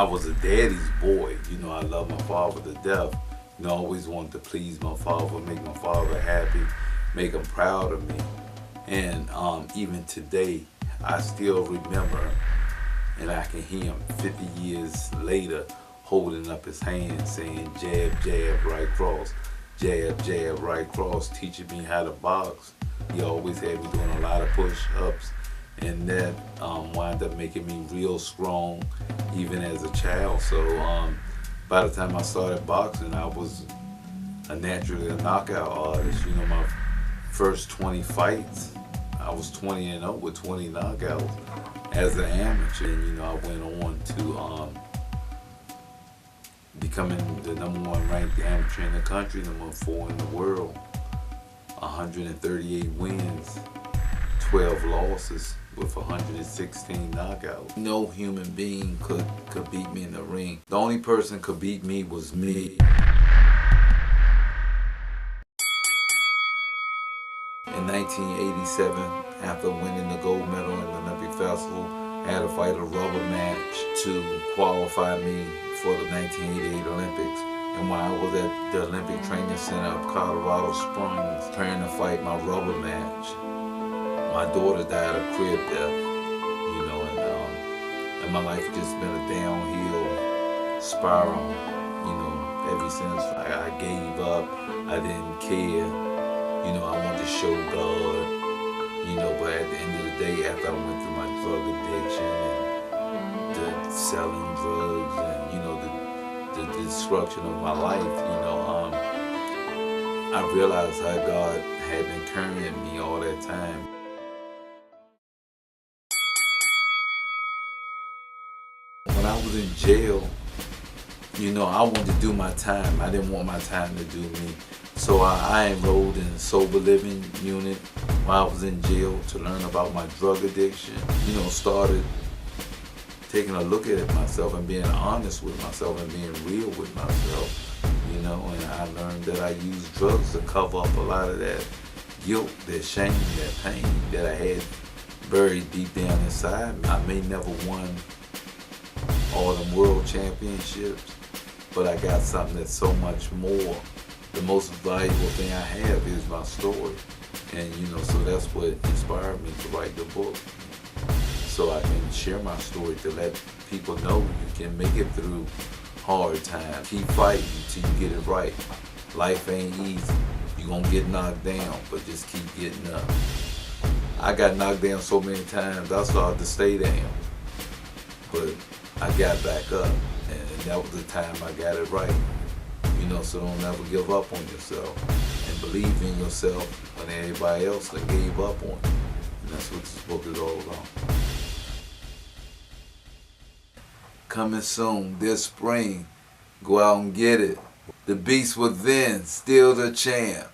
I was a daddy's boy. You know, I love my father to death. You know, I always wanted to please my father, make my father happy, make him proud of me. And even today, I still remember, and I can hear him 50 years later holding up his hand saying, jab, jab, right cross, jab, jab, right cross, teaching me how to box. He always had me doing a lot of push-ups, and that wound up making me real strong even as a child. So by the time I started boxing, I was naturally a knockout artist. You know, my first 20 fights, I was 20-0 with 20 knockouts as an amateur. And you know, I went on to becoming the #1 ranked amateur in the country, #4 in the world. 138 wins, 12 losses with 116 knockouts. No human being could beat me in the ring. The only person could beat me was me. In 1987, after winning the gold medal in the Olympic Festival, I had to fight a rubber match to qualify me for the 1988 Olympics. And while I was at the Olympic Training Center of Colorado Springs, preparing to fight my rubber match, my daughter died of crib death, you know, and my life just been a downhill spiral, you know, ever since I gave up. I didn't care, you know, I wanted to show God, you know, but at the end of the day, after I went through my drug addiction and the selling drugs and, you know, the destruction of my life, you know, I realized how God had been carrying me all that time. When I was in jail, you know, I wanted to do my time. I didn't want my time to do me. So I enrolled in a sober living unit while I was in jail to learn about my drug addiction. You know, started taking a look at myself and being honest with myself and being real with myself, you know, and I learned that I used drugs to cover up a lot of that guilt, that shame, that pain that I had buried deep down inside me. I may never won all them world championships, but I got something that's so much more. The most valuable thing I have is my story. And, you know, so that's what inspired me to write the book. So I can share my story to let people know you can make it through hard times. Keep fighting till you get it right. Life ain't easy. You're gonna get knocked down, but just keep getting up. I got knocked down so many times, I started to stay down. But I got back up, and that was the time I got it right. You know, so don't ever give up on yourself. And believe in yourself when everybody else that gave up on you. And that's what this book is all about. Coming soon, this spring. Go out and get it. The beast within, still the champ.